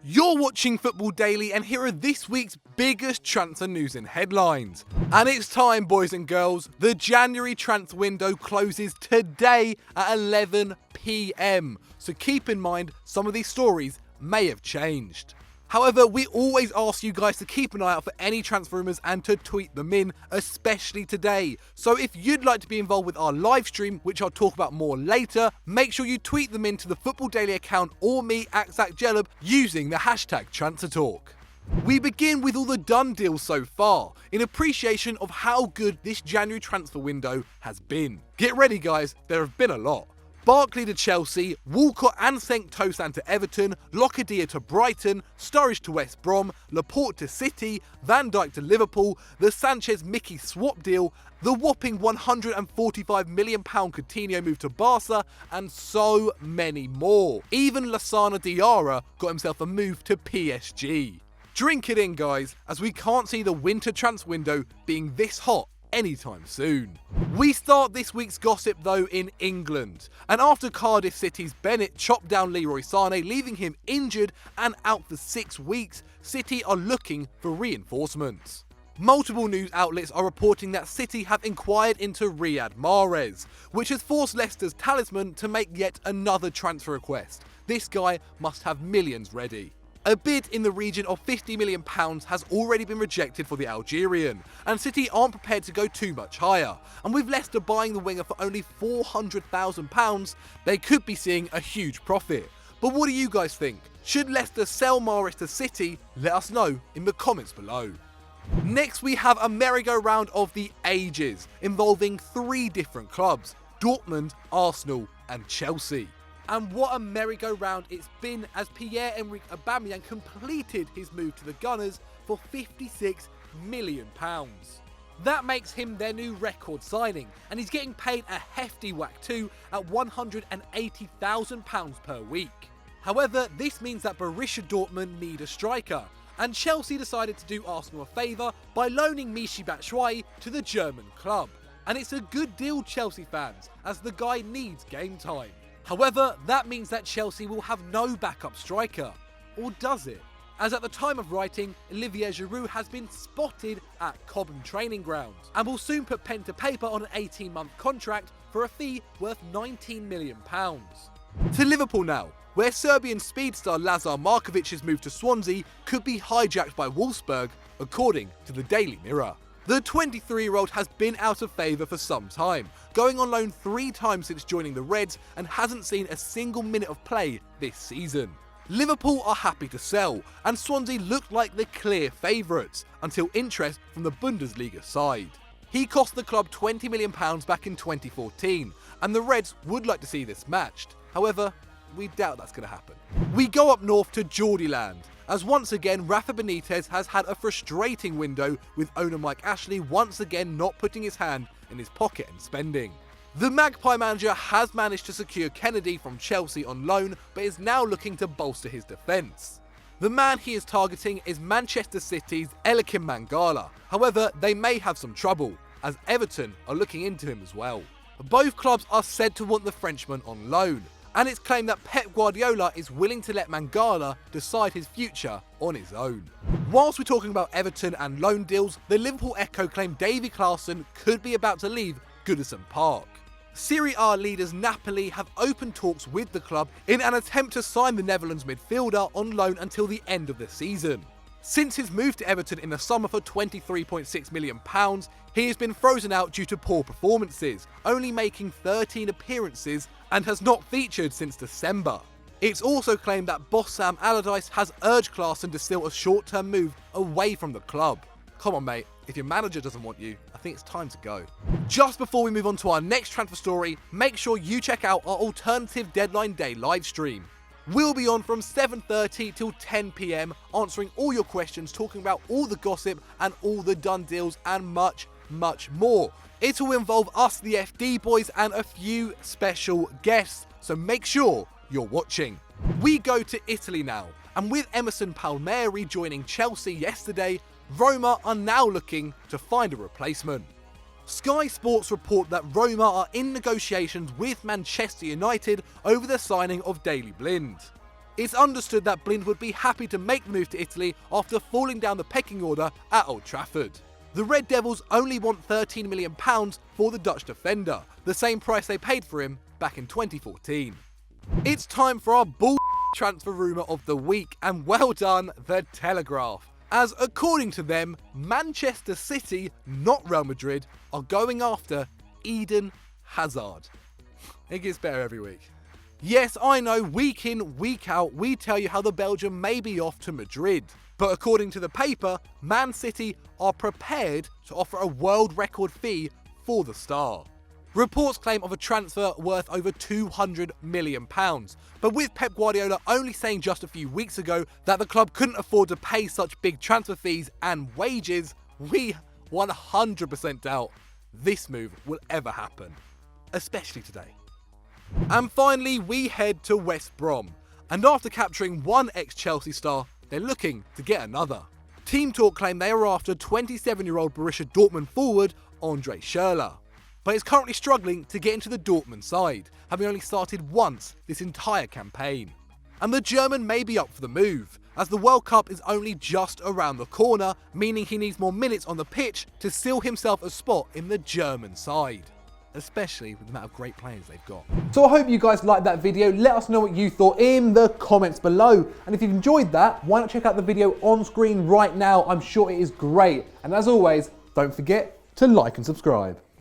You're watching Football Daily, and here are this week's biggest transfer news in headlines. And it's time, boys and girls. The January transfer window closes today at 11 PM. So keep in mind, some of these stories may have changed. However, we always ask you guys to keep an eye out for any transfer rumours and to tweet them in, especially today. So if you'd like to be involved with our live stream, which I'll talk about more later, make sure you tweet them into the Football Daily account or me, @ZachJellab, using the hashtag TransferTalk. We begin with all the done deals so far, in appreciation of how good this January transfer window has been. Get ready guys, there have been a lot. Barkley to Chelsea, Walcott and St Toussaint to Everton, Locadia to Brighton, Sturridge to West Brom, Laporte to City, Van Dijk to Liverpool, the Sanchez-Mickey swap deal, the whopping £145 million Coutinho move to Barca, and so many more. Even Lassana Diarra got himself a move to PSG. Drink it in guys, as we can't see the winter transfer window being this hot anytime soon. We start this week's gossip though in England, and after Cardiff City's Bennett chopped down Leroy Sané, leaving him injured and out for 6 weeks, City are looking for reinforcements. Multiple news outlets are reporting that City have inquired into Riyad Mahrez, which has forced Leicester's talisman to make yet another transfer request. This guy must have millions ready. A bid in the region of £50 million has already been rejected for the Algerian, and City aren't prepared to go too much higher. And with Leicester buying the winger for only £400,000, they could be seeing a huge profit. But what do you guys think? Should Leicester sell Mahrez to City? Let us know in the comments below. Next we have a merry-go-round of the ages, involving 3 different clubs: Dortmund, Arsenal and Chelsea. And what a merry-go-round it's been, as Pierre-Emerick Aubameyang completed his move to the Gunners for £56 million. That makes him their new record signing, and he's getting paid a hefty whack too, at £180,000 per week. However, this means that Borussia Dortmund need a striker, and Chelsea decided to do Arsenal a favour by loaning Michy Batshuayi to the German club. And it's a good deal, Chelsea fans, as the guy needs game time. However, that means that Chelsea will have no backup striker. Or does it? As at the time of writing, Olivier Giroud has been spotted at Cobham training grounds and will soon put pen to paper on an 18-month contract for a fee worth £19 million. To Liverpool now, where Serbian speedster LAZAR Markovic's move to Swansea could be hijacked by Wolfsburg, according to the Daily Mirror. The 23-year-old has been out of favour for some time, going on loan 3 times since joining the Reds and hasn't seen a single minute of play this season. Liverpool are happy to sell, and Swansea looked like the clear favourites, until interest from the Bundesliga side. He cost the club £20 million back in 2014, and the Reds would like to see this matched. However, we doubt that's going to happen. We go up north to Geordieland, as once again Rafa Benitez has had a frustrating window, with owner Mike Ashley once again not putting his hand in his pocket and spending. The Magpie manager has managed to secure Kennedy from Chelsea on loan, but is now looking to bolster his defence. The man he is targeting is Manchester City's Eliakim Mangala. However, they may have some trouble, as Everton are looking into him as well. Both clubs are said to want the Frenchman on loan, and it's claimed that Pep Guardiola is willing to let Mangala decide his future on his own. Whilst we're talking about Everton and loan deals, the Liverpool Echo claim Davy KLAASSEN could be about to leave Goodison Park. Serie A leaders Napoli have opened talks with the club in an attempt to sign the Netherlands midfielder on loan until the end of the season. Since his move to Everton in the summer for £23.6 million, he has been frozen out due to poor performances, only making 13 appearances and has not featured since December. It's also claimed that boss Sam Allardyce has urged KLAASSEN to seal a short-term move away from the club. Come on mate, if your manager doesn't want you, I think it's time to go. Just before we move on to our next transfer story, make sure you check out our alternative deadline day live stream. We'll be on from 7:30 till 10 PM, answering all your questions, talking about all the gossip and all the done deals and much, much more. It will involve us, the FD boys, and a few special guests, so make sure you're watching. We go to Italy now, and with Emerson Palmieri joining Chelsea yesterday, Roma are now looking to find a replacement. Sky Sports report that Roma are in negotiations with Manchester United over the signing of Daley Blind. It's understood that Blind would be happy to make the move to Italy after falling down the pecking order at Old Trafford. The Red Devils only want £13 million for the Dutch defender, the same price they paid for him back in 2014. It's time for our bull transfer rumour of the week, and well done, The Telegraph. As according to them, Manchester City, not Real Madrid, are going after Eden Hazard. It gets better every week. Yes, I know, week in, week out, we tell you how the Belgian may be off to Madrid. But according to the paper, Man City are prepared to offer a world record fee for the star. Reports claim of a transfer worth over £200 million. But with Pep Guardiola only saying just a few weeks ago that the club couldn't afford to pay such big transfer fees and wages, we 100% doubt this move will ever happen. Especially today. And finally, we head to West Brom. And after capturing one ex-Chelsea star, they're looking to get another. Team Talk claim they are after 27-year-old Borussia Dortmund forward Andre Schürrle. But is currently struggling to get into the Dortmund side, having only started once this entire campaign. And the German may be up for the move, as the World Cup is only just around the corner, meaning he needs more minutes on the pitch to seal himself a spot in the German side. Especially with the amount of great players they've got. So I hope you guys liked that video. Let us know what you thought in the comments below. And if you've enjoyed that, why not check out the video on screen right now? I'm sure it is great. And as always, don't forget to like and subscribe.